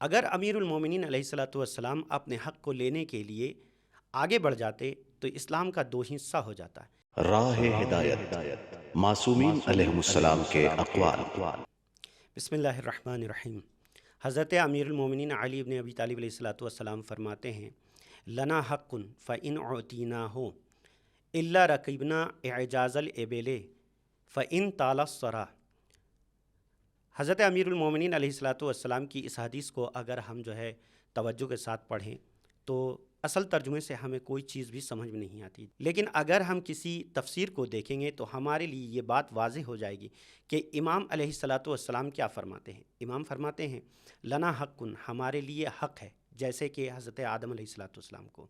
اگر امیر المومنین علیہ الصلوۃ والسلام اپنے حق کو لینے کے لیے آگے بڑھ جاتے تو اسلام کا دو حصہ ہو جاتا ہے۔ راہ ہدایت معصومین علیہم السلام کے اقوال۔ بسم اللہ الرحمن الرحیم۔ حضرت امیر المومنین علی بن ابی طالب علیہ الصلوۃ والسلام فرماتے ہیں، لنا حق فإن اعطیناہ الا رکبنا اعجاز الابل فإن طال الصرا۔ حضرت امیر المومنین علیہ الصلوۃ والسلام کی اس حدیث کو اگر ہم توجہ کے ساتھ پڑھیں تو اصل ترجمے سے ہمیں کوئی چیز بھی سمجھ میں نہیں آتی، لیکن اگر ہم کسی تفسیر کو دیکھیں گے تو ہمارے لیے یہ بات واضح ہو جائے گی کہ امام علیہ الصلوۃ والسلام کیا فرماتے ہیں۔ امام فرماتے ہیں لنا حق، ہمارے لیے حق ہے، جیسے کہ حضرت آدم علیہ الصلوۃ والسلام کو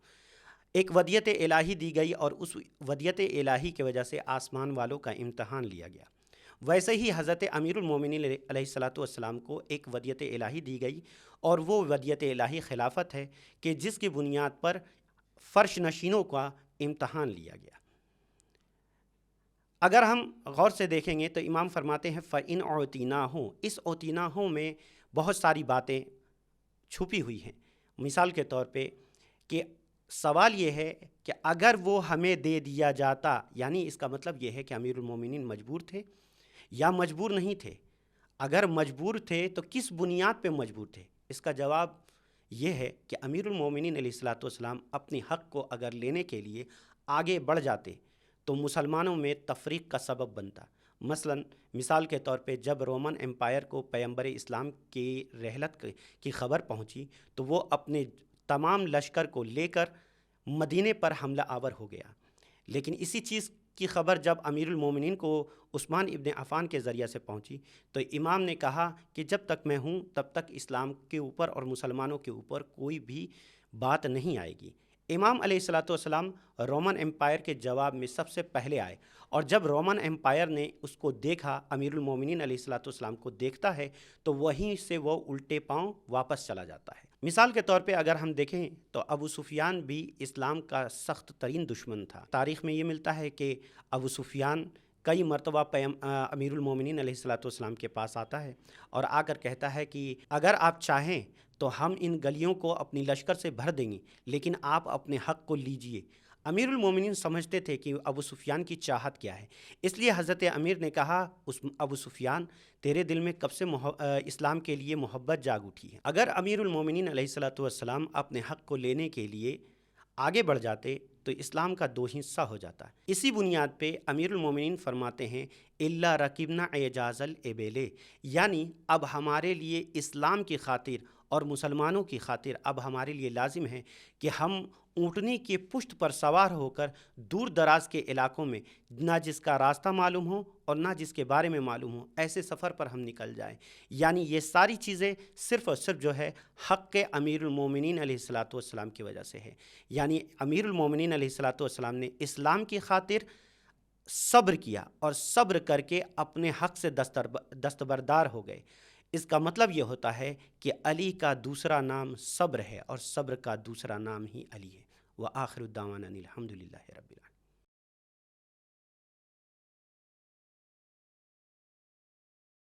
ایک ودیت الہی دی گئی اور اس ودیت الہی کی وجہ سے آسمان والوں کا امتحان لیا گیا، ویسے ہی حضرت امیر المومنین علیہ الصلوۃ والسلام کو ایک ودیت الہی دی گئی، اور وہ ودیت الہی خلافت ہے کہ جس کی بنیاد پر فرش نشینوں کا امتحان لیا گیا۔ اگر ہم غور سے دیکھیں گے تو امام فرماتے ہیں فَإِنْ أُعْطِينَاهُ، اس اوتیناہوں میں بہت ساری باتیں چھپی ہوئی ہیں۔ مثال کے طور پہ کہ سوال یہ ہے کہ اگر وہ ہمیں دے دیا جاتا، یعنی اس کا مطلب یہ ہے کہ امیر المومنین مجبور تھے یا مجبور نہیں تھے؟ اگر مجبور تھے تو کس بنیاد پہ مجبور تھے؟ اس کا جواب یہ ہے کہ امیر المومنین علیہ الصلوۃ والسلام اپنی حق کو اگر لینے کے لیے آگے بڑھ جاتے تو مسلمانوں میں تفریق کا سبب بنتا۔ مثال کے طور پہ جب رومن امپائر کو پیغمبر اسلام کی رحلت کی خبر پہنچی تو وہ اپنے تمام لشکر کو لے کر مدینے پر حملہ آور ہو گیا، لیکن اسی چیز کی خبر جب امیر المومنین کو عثمان ابن عفان کے ذریعہ سے پہنچی تو امام نے کہا کہ جب تک میں ہوں تب تک اسلام کے اوپر اور مسلمانوں کے اوپر کوئی بھی بات نہیں آئے گی۔ امام علیہ الصلوۃ والسلام رومن امپائر کے جواب میں سب سے پہلے آئے، اور جب رومن امپائر نے اس کو دیکھا، امیر المومنین علیہ الصلوۃ والسلام کو دیکھتا ہے تو وہیں سے وہ الٹے پاؤں واپس چلا جاتا ہے۔ مثال کے طور پہ اگر ہم دیکھیں تو ابو سفیان بھی اسلام کا سخت ترین دشمن تھا۔ تاریخ میں یہ ملتا ہے کہ ابو سفیان کئی مرتبہ امیر المومنین علیہ الصلوۃ والسلام کے پاس آتا ہے اور آ کر کہتا ہے کہ اگر آپ چاہیں تو ہم ان گلیوں کو اپنی لشکر سے بھر دیں گے، لیکن آپ اپنے حق کو لیجئے۔ امیر المومنین سمجھتے تھے کہ ابو سفیان کی چاہت کیا ہے، اس لیے حضرت امیر نے کہا ابو سفیان تیرے دل میں کب سے اسلام کے لیے محبت جاگ اٹھی ہے۔ اگر امیر المومنین علیہ الصلوۃ والسلام اپنے حق کو لینے کے لیے آگے بڑھ جاتے تو اسلام کا دو حصہ ہو جاتا ہے۔ اسی بنیاد پہ امیر المومنین فرماتے ہیں الا رکبنا اعجاز الابل، یعنی اب ہمارے لیے اسلام کی خاطر اور مسلمانوں کی خاطر اب ہمارے لیے لازم ہے کہ ہم اونٹنی کی پشت پر سوار ہو کر دور دراز کے علاقوں میں، نہ جس کا راستہ معلوم ہو اور نہ جس کے بارے میں معلوم ہو، ایسے سفر پر ہم نکل جائیں۔ یعنی یہ ساری چیزیں صرف اور صرف حق کے امیر المومنین علیہ الصلوۃ والسلام کی وجہ سے ہے۔ یعنی امیر المومنین علیہ الصلوۃ والسلام نے اسلام کی خاطر صبر کیا اور صبر کر کے اپنے حق سے دستبردار ہو گئے۔ اس کا مطلب یہ ہوتا ہے کہ علی کا دوسرا نام صبر ہے اور صبر کا دوسرا نام ہی علی ہے۔ وآخر الدعوانا الحمد للہ رب العالمین۔